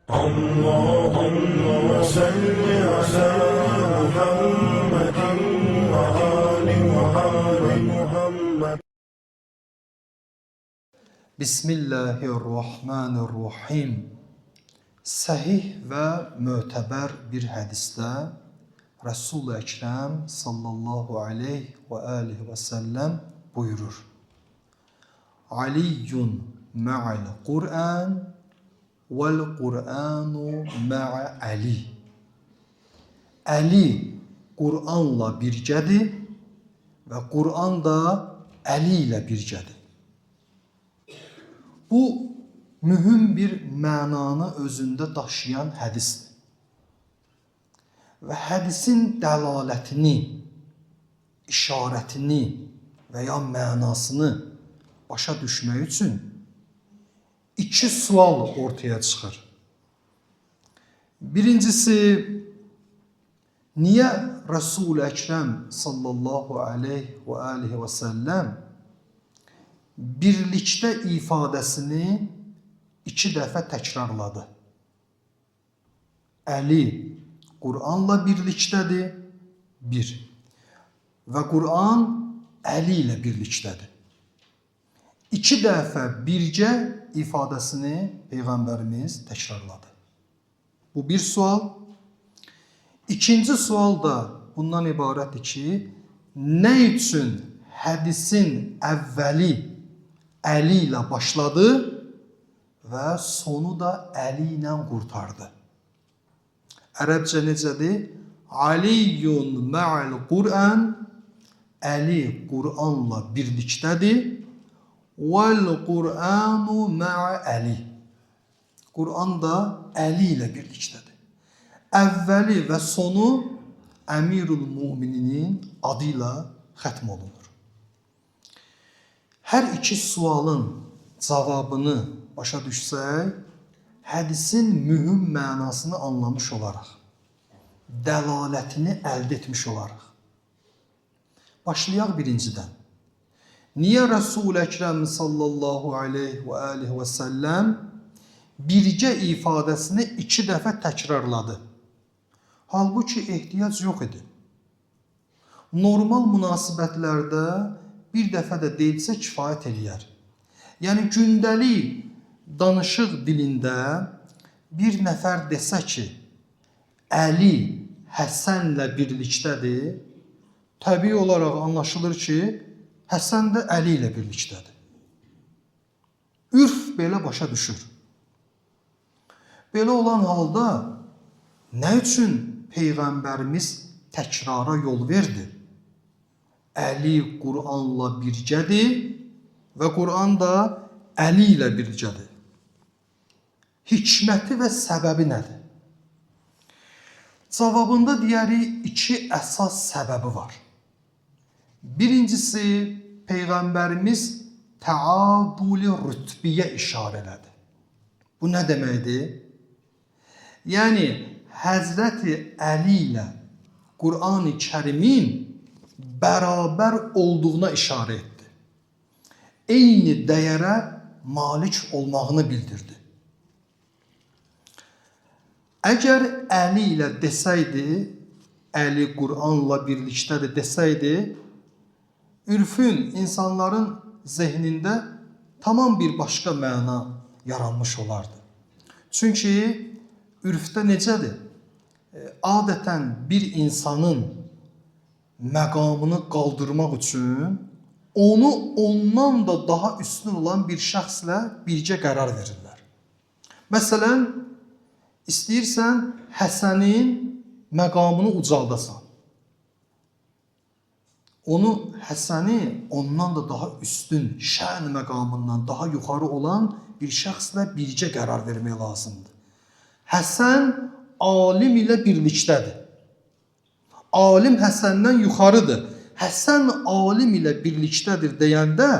اللهم صل على محمد وآل محمد. Bismillahirrahmanirrahim. Səhih və mötəbər bir hədisdə Resul-i Əkrəm sallallahu aleyhi və alihi və səlləm buyurur: Aliyyun ma'al Qur'an vel Qur'anu ma'a Ali. Ali Qur'anla birgədir və Qur'an da Ali ilə birgədir. Bu mühüm bir mənanı özündə daşıyan hədisdir. Və hədisin dəlalətini, işarətini və ya mənasını başa düşmək üçün iki sual ortaya çıxır. Birincisi, niyə Resul-i Əkrəm sallallahu aleyhi və alihi və səlləm birlikdə ifadəsini iki dəfə təkrarladı? Əli Qur'anla birlikdədir, bir. Və Qur'an Əli ilə birlikdədir. İki dəfə bircə ifadəsini Peyğəmbərimiz təkrarladı. Bu bir sual. İkinci sual da bundan ibarətdir ki, nə üçün hədisin əvvəli Əli ilə başladı və sonu da Əli ilə qurtardı? Ərəbcə necədir? Aliyyun ma'al Qur'an. Əli Qur'anla birlikdədir. Vel Qur'anu ma'a Əli. Qur'an da Əli ilə birlikdədir. Əvvəli və sonu Əmirul Mümininin adıyla xətm olunur. Hər iki sualın cavabını başa düşsək, hədisin mühüm mənasını anlamış olaraq, dəlalətini əldə etmiş olaraq. Başlayaq birincidən. Niyə Resul-i Əkrəm sallallahu aleyhi və alihi və səlləm bircə ifadəsini iki dəfə təkrarladı? Halbuki ehtiyac yox idi. Normal münasibətlərdə bir dəfə də deyilsə kifayət eləyər. Yəni gündəlik danışıq dilində bir nəfər desə ki, Əli Həsənlə birlikdədir, təbii olaraq anlaşılır ki, Həsən də Əli ilə birlikdədir. Ürf belə başa düşür. Belə olan halda nə üçün Peyğəmbərimiz təkrara yol verdi? Əli Qur'anla birgədir və Qur'an da Əli ilə birgədir. Hikməti və səbəbi nədir? Cavabında deyərik iki əsas səbəbi var. Birincisi, Peyğəmbərimiz təaduli rütbiyə işarə elədi. Bu nə deməkdir? Yəni, Həzrəti Əli ilə Qur'an-ı Kərimin bərabər olduğuna işarə etdi. Eyni dəyərə malik olmağını bildirdi. Əgər Əli ilə desəydi, Əli Qur'anla birlikdədir desəydi, ürfün, insanların zehnində tamam bir başqa məna yaranmış olardı. Çünki ürfdə necədir? Adətən bir insanın məqamını qaldırmaq üçün onu ondan da daha üstün olan bir şəxslə bircə qərar verirlər. Məsələn, istəyirsən Həsənin məqamını ucaldasan. Onu Həsəni ondan da daha üstün, şən məqamından daha yuxarı olan bir şəxslə bircə qərar vermək lazımdır. Həsən alim ilə birlikdədir. Alim Həsəndən yuxarıdır. Həsən alim ilə birlikdədir deyəndə,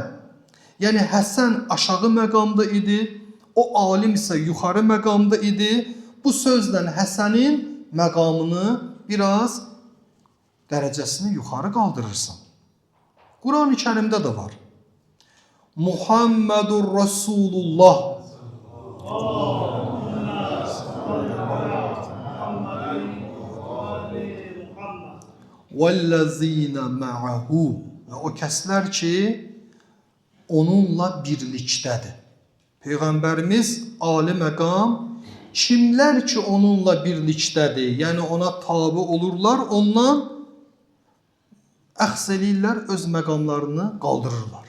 yəni Həsən aşağı məqamda idi, o alim isə yuxarı məqamda idi. Bu sözlə Həsənin məqamını biraz dərəcəsini yuxarı qaldırırsan. Qur'an-ı Kərimdə də var. Muhammedur Resulullah vellezine ma'ahu və o kəslər ki onunla birlikdədir. Peyğəmbərimiz ali məqam, kimlər ki onunla birlikdədir, yəni ona tabe olurlar, ondan əxs eləyirlər, öz məqamlarını qaldırırlar.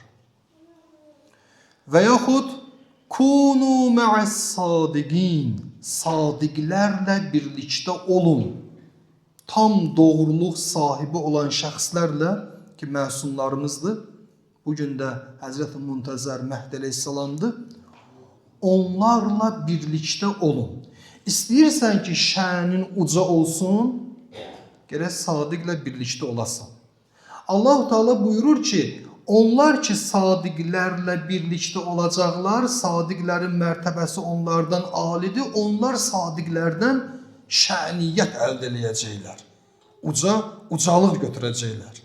Və yaxud kunu ma'as sadiqin, sadiqlərlə birlikdə olun. Tam doğruluq sahibi olan şəxslərlə ki, məsumlarımızdır. Bugün də Həzrət-i Muntəzər Məhd əleyhissalamdır. Onlarla birlikdə olun. İstəyirsən ki, şənin uca olsun, gərək sadiqlə birlikdə olasan. Allah-u Teala buyurur ki, onlar ki, sadiqlərlə birlikdə olacaqlar, sadiqlərin mərtəbəsi onlardan alidir, onlar sadiqlərdən şəniyyət əldə eləyəcəklər. Ucalıq götürəcəklər.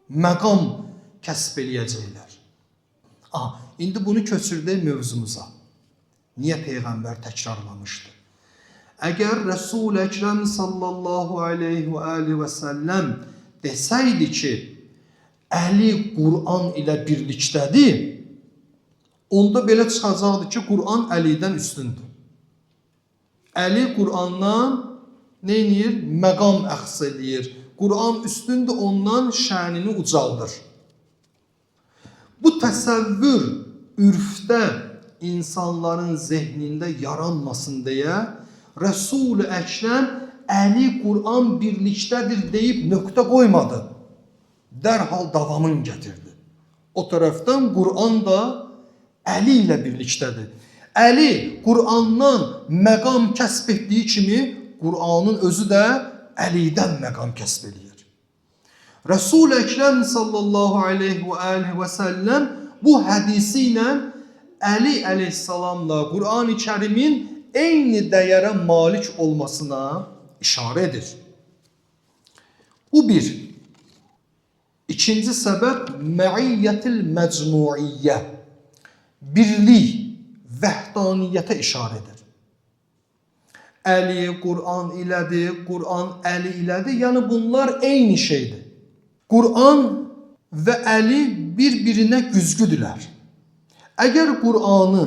Məqam kəsb eləyəcəklər. İndi bunu köçürdək mövzumuza. Niyə Peyğəmbər təkrarlamışdı? Əgər Resul-i Əkrəm sallallahu aleyhi və aleyhi və səlləm desəydi ki, Əli Qur'an ilə birlikdədir, onda belə çıxacaqdı ki, Qur'an Əlidən üstündür. Əli Qur'andan nə edir? Məqam əxs eləyir. Qur'an üstündür, ondan şənini ucaldır. Bu təsəvvür ürfdə insanların zehnində yaranmasın deyə Resul-i Əkrəm Əli Qur'an birlikdədir deyib nöqtə qoymadı. Dərhal davamını gətirdi. O tərəfdən Qur'an da Əli ilə birlikdədir. Əli Qur'andan məqam kəsb etdiyi kimi Qur'anın özü də Əlidən məqam kəsb edir. Resul-i Əkrəm sallallahu aleyhi və aleyhi və səlləm bu hədisi ilə Əli əleyhissalamla Qur'an-ı Kərimin eyni dəyərə malik olmasına işarə edir. Bu bir. İkinci səbəb məiyyətil məcmuiyyə. Birlik, vəhdaniyyətə işarə edir. Əli Qur'an ilədir, Qur'an Əli ilədir. Yəni bunlar eyni şeydir. Qur'an və Əli bir-birinə güzgüdürlər. Əgər Qur'anı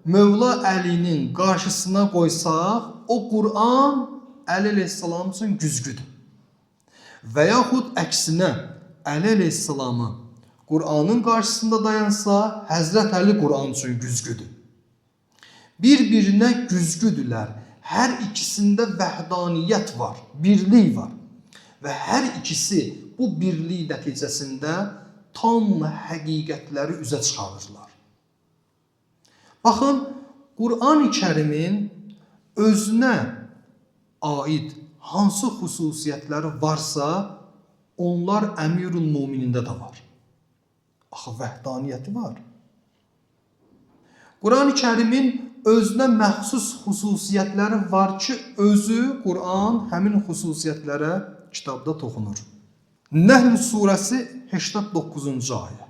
Mövla Əlinin qarşısına qoysaq, o Qur'an Əli əleyhissalam üçün güzgüdür. Və yaxud əksinə, Əli əleyhissalamı Qur'anın qarşısında dayansa, Həzrət Əli Qur'an üçün güzgüdür. Bir-birinə güzgüdürlər. Hər ikisində vəhdaniyyət var, birlik var. Və hər ikisi bu birlik nəticəsində tam həqiqətləri üzə çıxarırlar. Baxın, Qur'an-ı Kərimin özünə aid hansı xüsusiyyətləri varsa, onlar Əmirül Möminində də var. Axı, vəhdaniyyəti var. Qur'an-ı Kərimin özünə məxsus xüsusiyyətləri var ki, özü Qur'an həmin xüsusiyyətlərə kitabda toxunur. Nəhl surəsi 89-cu ayə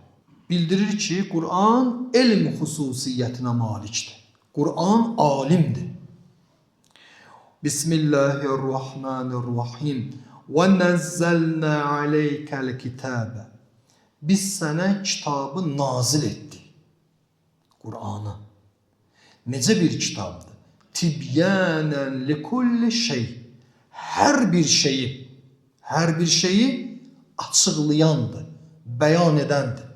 bildirir ki, Qur'an elm xüsusiyyətinə malikdir. Qur'an alimdir. Bismillahirrahmanirrahim. Və nəzzəlnə aleykəl kitəbə. Biz sənə kitabı nazil etdik. Qur'anı. Necə bir kitabdır? Tibyənən likulli şey. Hər bir şeyi açıqlayandır, bəyan edəndir.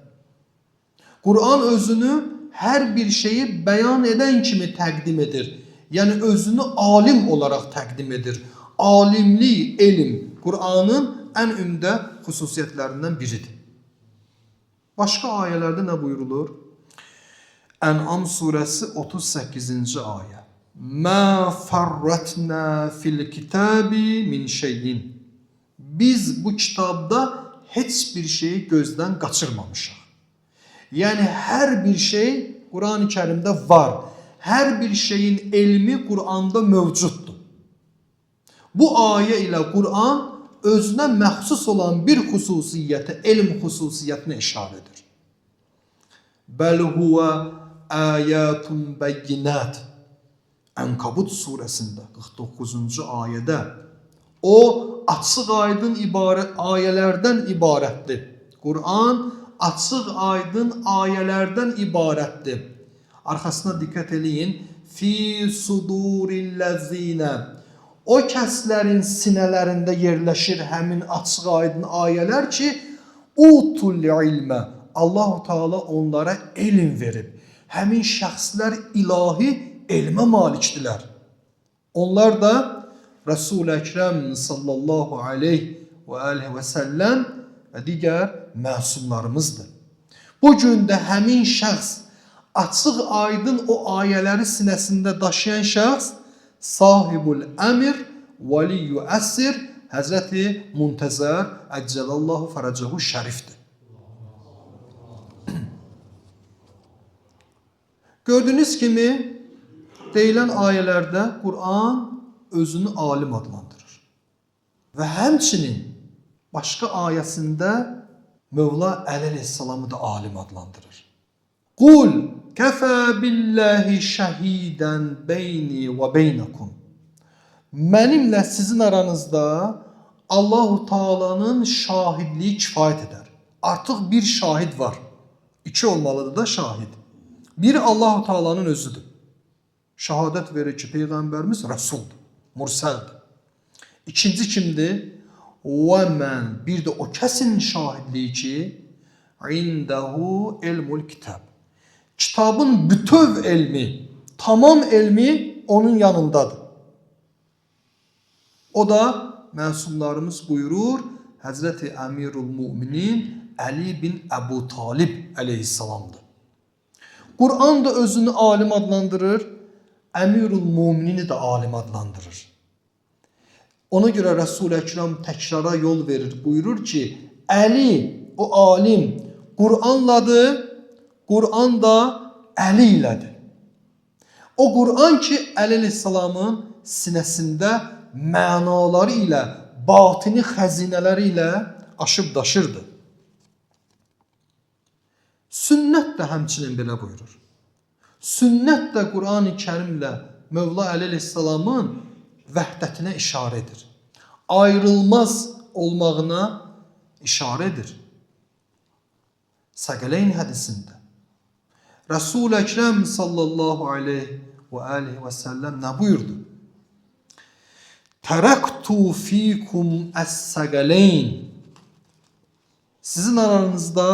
Qur'an özünü hər bir şeyi bəyan edən kimi təqdim edir. Yəni özünü alim olaraq təqdim edir. Alimlik, elm Qur'anın ən ümdə xüsusiyyətlərindən biridir. Başqa ayələrdə nə buyurulur? Ən'am surəsi 38-ci ayə. Mə fərrətnə fil kitabi min şeyin. Biz bu kitabda heç bir şeyi gözdən qaçırmamışıq. Yəni hər bir şey Qur'an-ı Kərimdə var. Hər bir şeyin elmi Qur'anda mövcuddur. Bu ayə ilə Qur'an özünə məxsus olan bir xüsusiyyəti, elm xüsusiyyətinə işarə edir. Bəl huvə əyətun bəyyinət. Ənkabut surəsində 49-cu ayədə o açıq aydın ayələrdən ibarətdir. Quran açıq aydın ayələrdən ibarətdir. Arxasına diqqət eləyin. Fi sudurillezine. O kəslərin sinələrində yerləşir həmin açıq aydın ayələr ki, utul ilmə. Allah-u Teala onlara elm verib. Həmin şəxslər ilahi elmə malikdilər. Onlar da Resul-i Ekrem sallallahu aleyhi ve sellem və digər məsumlarımızdır. Bugün də həmin şəxs, açıq aydın o ayələri sinəsində daşıyan şəxs, sahibul əmir, valiyyü əsir, Həzrəti Muntəzər Əccəlallahu fərəcəhu şərifdir. Gördüyünüz kimi, deyilən ayələrdə Quran özünü alim adlandırır. Və həmçinin başqa ayəsində Mövla Əleyhisselamı da alim adlandırır. Qul kəfə billahi şəhidən beyni və beynakum. Mənimlə sizin aranızda Allah-u Teala'nın şahidliyi kifayət edər. Artıq bir şahid var. İki olmalıdır da şahid. Biri Allah-u Teala'nın özüdür. Şahadət verir ki, Peyğəmbərimiz Rəsuldur, Mursəldir. İkinci kimdir? Və mən, bir də o kəsin şahidliyi ki, indəhu elmul kitab. Kitabın bütöv elmi, tamam elmi onun yanındadır. O da məsumlarımız buyurur, Həzrəti Əmirul Müminin Əli bin Əbu Talib əleyhissalamdır. Quran da özünü alim adlandırır, Əmirul Müminini də alim adlandırır. Ona görə Resul-i Ekrem təkrara yol verir, buyurur ki, Əli, o alim, Quranladır, Quran da Əli ilədir. O Quran ki, Əleyhisselamın sinəsində mənaları ilə, batini xəzinələri ilə aşıb daşırdı. Sünnət də həmçinin belə buyurur. Sünnət də Quran-ı Kərimlə Mövla Əleyhisselamın vəhdətinə işarə edir. Ayrılmaz olmağına işarə edir. Səqələyn hədisində Resul-i Ekrem sallallahu aleyhi ve sellem nə buyurdu? Təraktu fikum əs-səqələyn. Sizin aranızda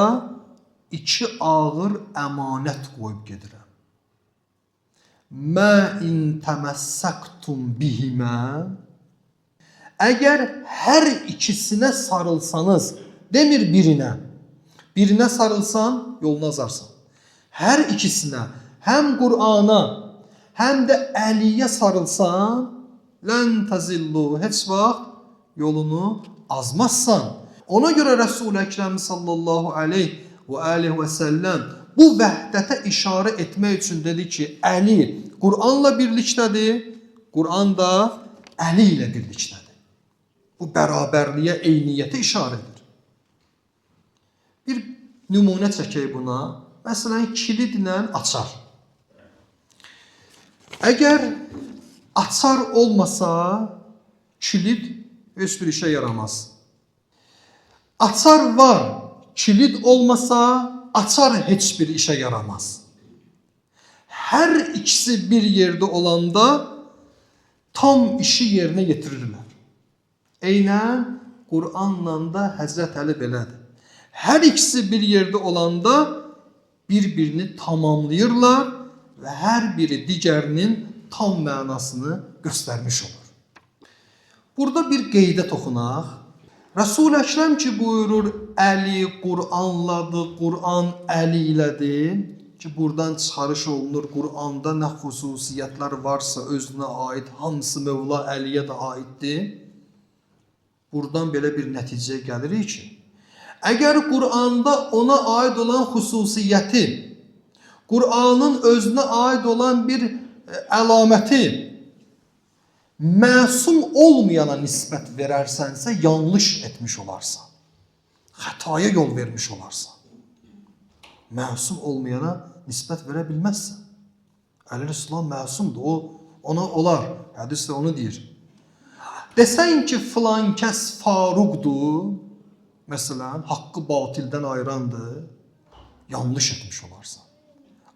iki ağır əmanət qoyub gedirəm. Mə in təməssəktum bihimə. Əgər hər ikisinə sarılsanız, demir birinə. Birinə sarılsan, yolunu azarsan. Hər ikisinə, həm Qur'ana, həm də Əliyə sarılsan, lən təzillu, heç vaxt yolunu azmazsan. Ona görə Resul-i Ekrem sallallahu aleyhi ve sellem bu vəhdətə işarə etmək üçün dedi ki, Əli Qur'anla birlikdədir, Qur'an da Əli ilə birlikdədir. Bu bərabərliyə, eyniyyətə işarə edir. Bir nümunə çəkək buna. Məsələn, kilidlə açar. Əgər açar olmasa, kilid heç bir işə yaramaz. Açar var, kilid olmasa, açar heç bir işə yaramaz. Hər ikisi bir yerdə olanda tam işi yerinə yetirirlər. Eynən Qur'anla da Həzrət Əli belədir. Hər ikisi bir yerdə olanda bir-birini tamamlayırlar və hər biri digərinin tam mənasını göstərmiş olur. Burada bir qeydə toxunaq. Resul-i Ekrem ki buyurur, Əli Qur'anladır, Qur'an Əli ilədir ki, buradan çıxarış olunur, Qur'anda nə xüsusiyyətlər varsa özünə aid, hamısı Mövla Əliyə də aiddir. Buradan belə bir nəticəyə gəlirik ki, əgər Qur'anda ona aid olan xüsusiyyəti, Qur'anın özünə aid olan bir əlaməti məsum olmayana nisbət verərsənsə, yanlış etmiş olarsan. Xətaya yol vermiş olarsan. Məsum olmayana nisbət verə bilməzsən. Əleyhisselam məsumdur, ona olar. Hədis də onu deyir. Desən ki, filan kəs Faruqdur, məsələn, haqqı batildən ayırandır, yanlış etmiş olarsan.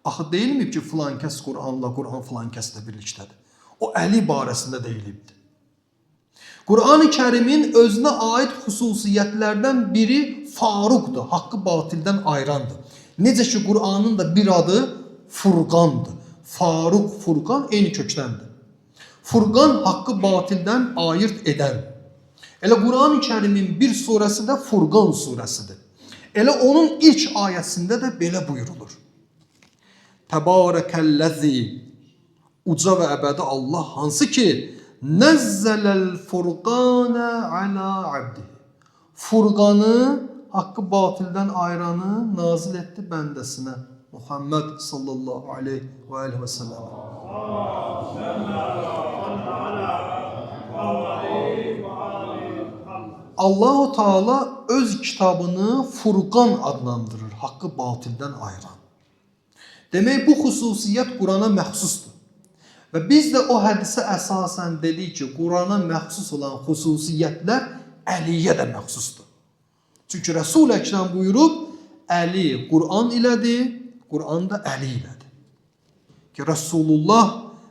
Axı deyilməyib ki, filan kəs Qur'anla, Qur'an filan kəslə birlikdədir. O Əli barəsində deyilibdir. Qur'an-ı Kərimin özünə aid xüsusiyyətlərdən biri Faruqdur, haqqı batildən ayırandır. Necə ki, Qur'anın da bir adı Furqandır. Faruq, Furqan eyni kökdəndir. Furqan haqqı batildən ayırt edən. Elə Qur'an-ı Kərimin bir surəsi də Furqan surəsidir. Elə onun ilk ayəsində də belə buyurulur. Təbarəkəlləzi, uca və əbədi Allah hansı ki, nəzzələl furqanə alə abdi. Furqanı, haqqı batildən ayıranı nazil etdi bəndəsinə. Muhammed sallallahu aleyhi və səlləm. Allah-u Teala öz kitabını Furqan adlandırır, haqqı batildən ayıran. Demək, bu xüsusiyyət Qurana məxsusdur. Və biz də o hədisə əsasən dedik ki, Qurana məxsus olan xüsusiyyətlər Əliyə də məxsusdur. Çünki Resul-i Əkrəm buyurub, Əli Qur'an ilədir, Qur'an da Əli ilədir. Ki, Resulullah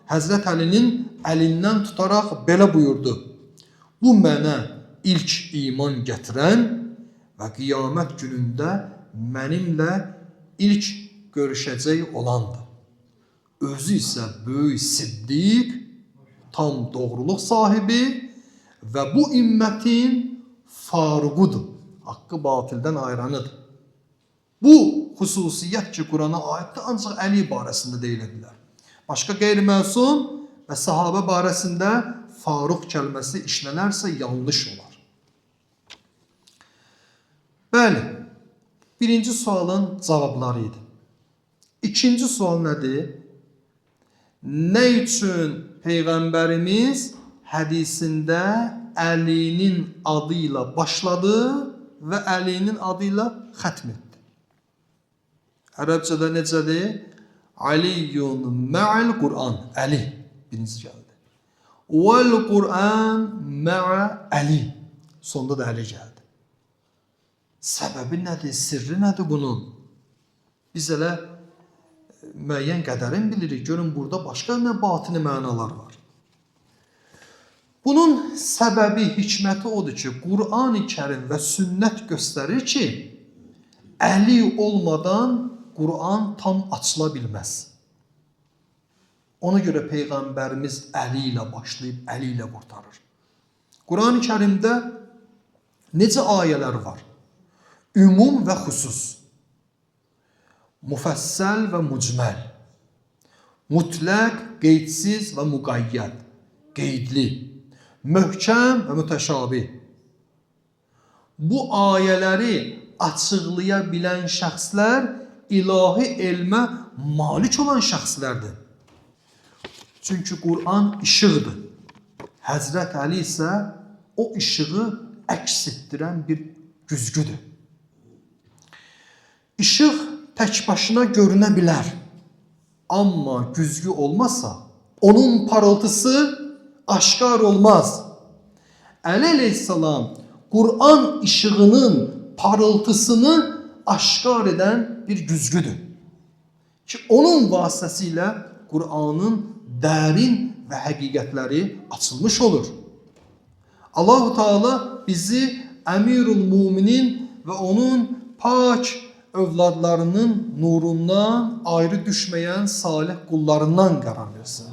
Həzrət Əlinin əlindən tutaraq belə buyurdu. Bu mənə ilk iman gətirən və qiyamət günündə mənimlə ilk görüşəcək olandır. Özü isə böyük siddiq, tam doğruluq sahibi və bu ümmətin Faruqudur, haqqı batildən ayıranıdır. Bu xüsusiyyət ki, Qurana aiddir, ancaq Əli barəsində deyilə bilər. Başqa qeyri-məsum və sahabə barəsində Faruq kəlməsi işlənərsə yanlış olar. Bəli, birinci sualın cavabları idi. İkinci sual nədir? Nə üçün Peyğəmbərimiz hədisində Əlinin adı ilə başladı və Əlinin adı ilə xətm etdi? Ərəbcədə necədir? Aliyyun mə'al Qur'an. Əli birinci gəldi. Vəl Qur'an mə'a Əli. Sonda da Əli gəldi. Səbəbi nədir? Sirri nədir bunun? Biz elə müəyyən qədərin bilirik. Görün, burada başqa nə batini mənalar var. Bunun səbəbi, hikməti odur ki, Qur'an-ı Kərim və sünnət göstərir ki, Əli olmadan Qur'an tam açıla bilməz. Ona görə Peyğəmbərimiz Əli ilə başlayıb, Əli ilə qurtarır. Qur'an-ı Kərimdə necə ayələr var? Ümum və xüsus. Müfəssəl və mücməl. Mütləq, qeydsiz və müqayyəd. Qeydli. Möhkəm və mütəşabih. Bu ayələri açıqlaya bilən şəxslər ilahi elmə malik olan şəxslərdir. Çünki Qur'an işıqdır. Həzrət Əli isə o işığı əks etdirən bir güzgüdür. İşıq tək başına görünə bilər. Amma güzgü olmasa, onun parıltısı aşkar olmaz. Əli əleyhissalam Qur'an işığının parıltısını aşkar edən bir güzgüdür. Ki onun vasitəsilə Qur'anın dərin və həqiqətləri açılmış olur. Allah-u Teala bizi Əmirul Müminin və onun pak övladlarının nurundan ayrı düşməyən salih qullarından qərar versin.